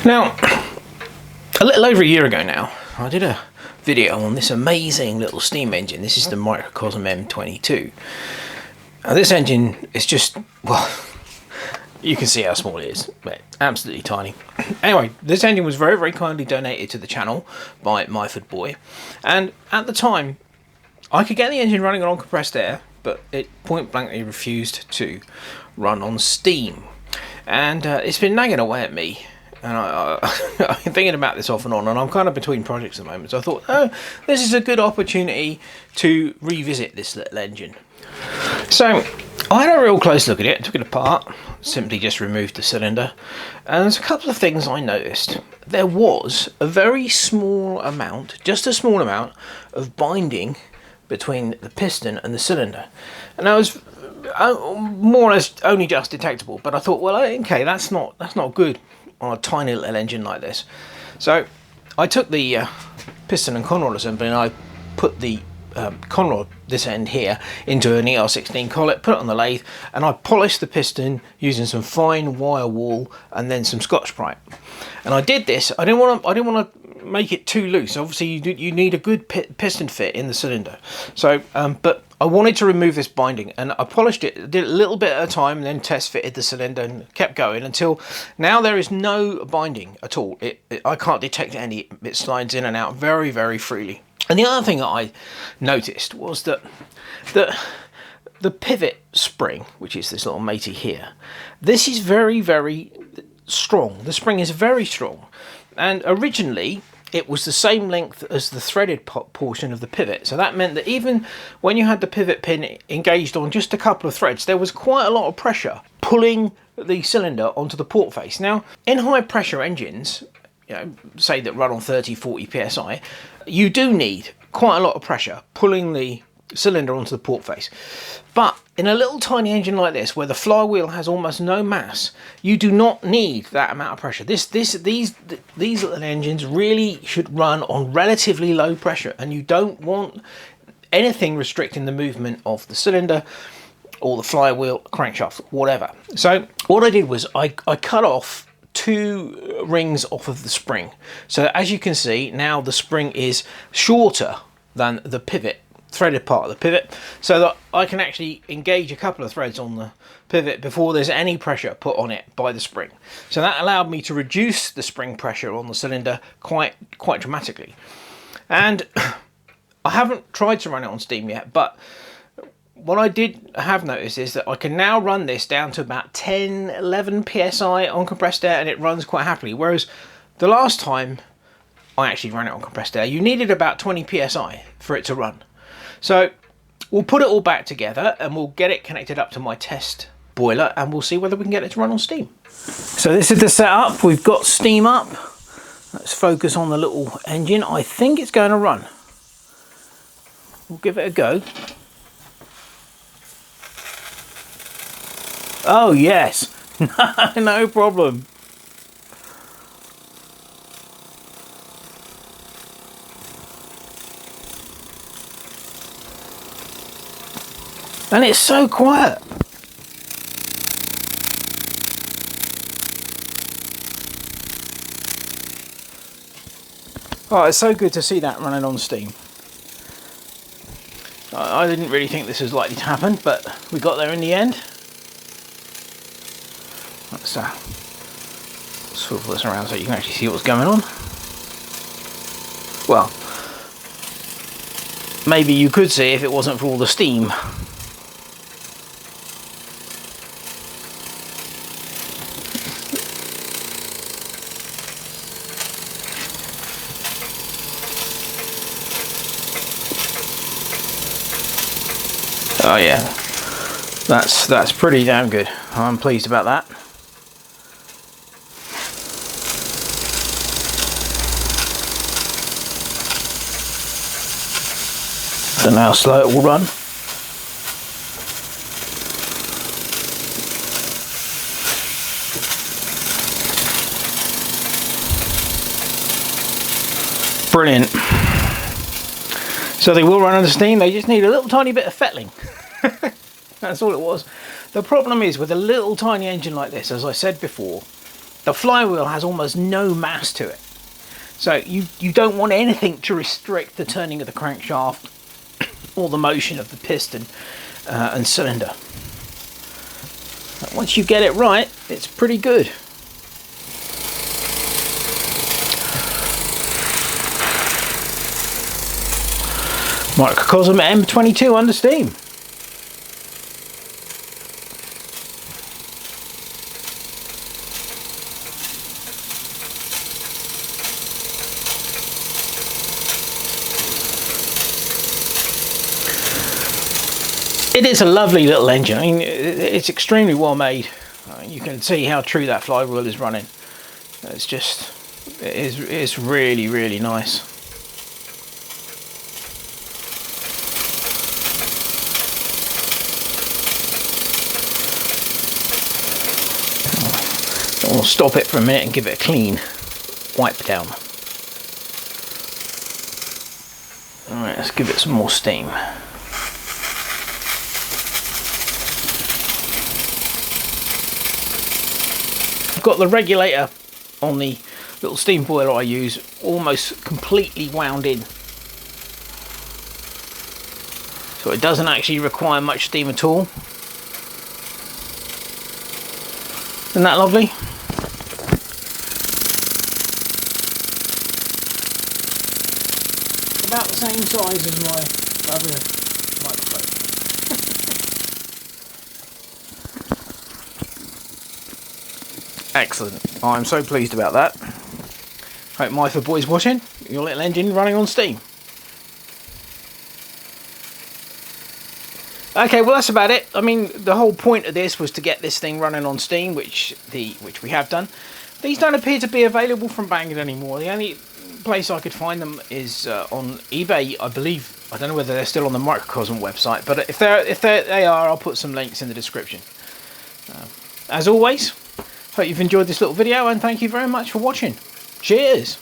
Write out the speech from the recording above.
Now, a little over a year ago now, I did a video on this amazing little steam engine. This is the Microcosm M22. Now this engine is just, well, you can see how small it is, but absolutely tiny. Anyway, this engine was very, very kindly donated to the channel by Myford Boy, and at the time, I could get the engine running on compressed air, but it point blankly refused to run on steam. And it's been nagging away at me, and I've been thinking about this off and on, and I'm kind of between projects at the moment, so I thought, oh, this is a good opportunity to revisit this little engine. So I had a real close look at it, took it apart, simply just removed the cylinder, and there's a couple of things I noticed. There was a very small amount, just a small amount, of binding between the piston and the cylinder, and that was more or less only just detectable. But I thought, well, okay, that's not good on a tiny little engine like this. So I took the piston and conrod assembly and I put the conrod, this end here, into an ER16 collet, put it on the lathe, and I polished the piston using some fine wire wool and then some Scotch-Brite. And I did this. I didn't want to make it too loose. Obviously, you need a good piston fit in the cylinder. So, but I wanted to remove this binding, and I polished it, did it a little bit at a time, and then test fitted the cylinder and kept going until now there is no binding at all. I can't detect any. It slides in and out very, very freely. And the other thing that I noticed was that the pivot spring, which is this little matey here, this is very, very strong. The spring is very strong, and originally it was the same length as the threaded portion of the pivot. So that meant that even when you had the pivot pin engaged on just a couple of threads, there was quite a lot of pressure pulling the cylinder onto the port face. Now, in high pressure engines, you know, say that run on 30-40 psi, you do need quite a lot of pressure pulling the cylinder onto the port face. But in a little tiny engine like this, where the flywheel has almost no mass, you do not need that amount of pressure. These little engines really should run on relatively low pressure, and you don't want anything restricting the movement of the cylinder or the flywheel, crankshaft, whatever. So what I did was I cut off 2 rings off of the spring. So as you can see, now the spring is shorter than the pivot, threaded part of the pivot, so that I can actually engage a couple of threads on the pivot before there's any pressure put on it by the spring. So that allowed me to reduce the spring pressure on the cylinder quite dramatically. And I haven't tried to run it on steam yet, but what I did have noticed is that I can now run this down to about 10-11 psi on compressed air, and it runs quite happily, whereas the last time I actually ran it on compressed air, you needed about 20 psi for it to run. So we'll put it all back together and we'll get it connected up to my test boiler, and we'll see whether we can get it to run on steam. So this is the setup. We've got steam up. Let's focus on the little engine. I think it's going to run. We'll give it a go. Oh yes, no problem. And it's so quiet. Oh, it's so good to see that running on steam. I didn't really think this was likely to happen, but we got there in the end. Let's swivel this around so you can actually see what's going on. Well, maybe you could see if it wasn't for all the steam. Oh yeah, that's pretty damn good. I'm pleased about that. Don't know how slow it will run. Brilliant. So they will run under steam, they just need a little tiny bit of fettling. That's all it was. The problem is with a little tiny engine like this, as I said before, the flywheel has almost no mass to it. So you don't want anything to restrict the turning of the crankshaft or the motion of the piston and cylinder. But once you get it right, it's pretty good. Microcosm M22 under steam. It is a lovely little engine. I mean, it's extremely well made. You can see how true that flywheel is running. It's just, it's really, really nice. I'll stop it for a minute and give it a clean wipe down. Alright, let's give it some more steam. I've got the regulator on the little steam boiler I use almost completely wound in. So it doesn't actually require much steam at all. Isn't that lovely? About the same size as my other microphone. Excellent. I'm so pleased about that. Hope my for boys watching. Your little engine running on steam. Okay, well that's about it. I mean, the whole point of this was to get this thing running on steam, which we have done. These don't appear to be available from Banggood anymore. The only place I could find them is on eBay, I believe. I don't know whether they're still on the Microcosm website, but if they are, I'll put some links in the description. As always, hope you've enjoyed this little video, and thank you very much for watching. Cheers!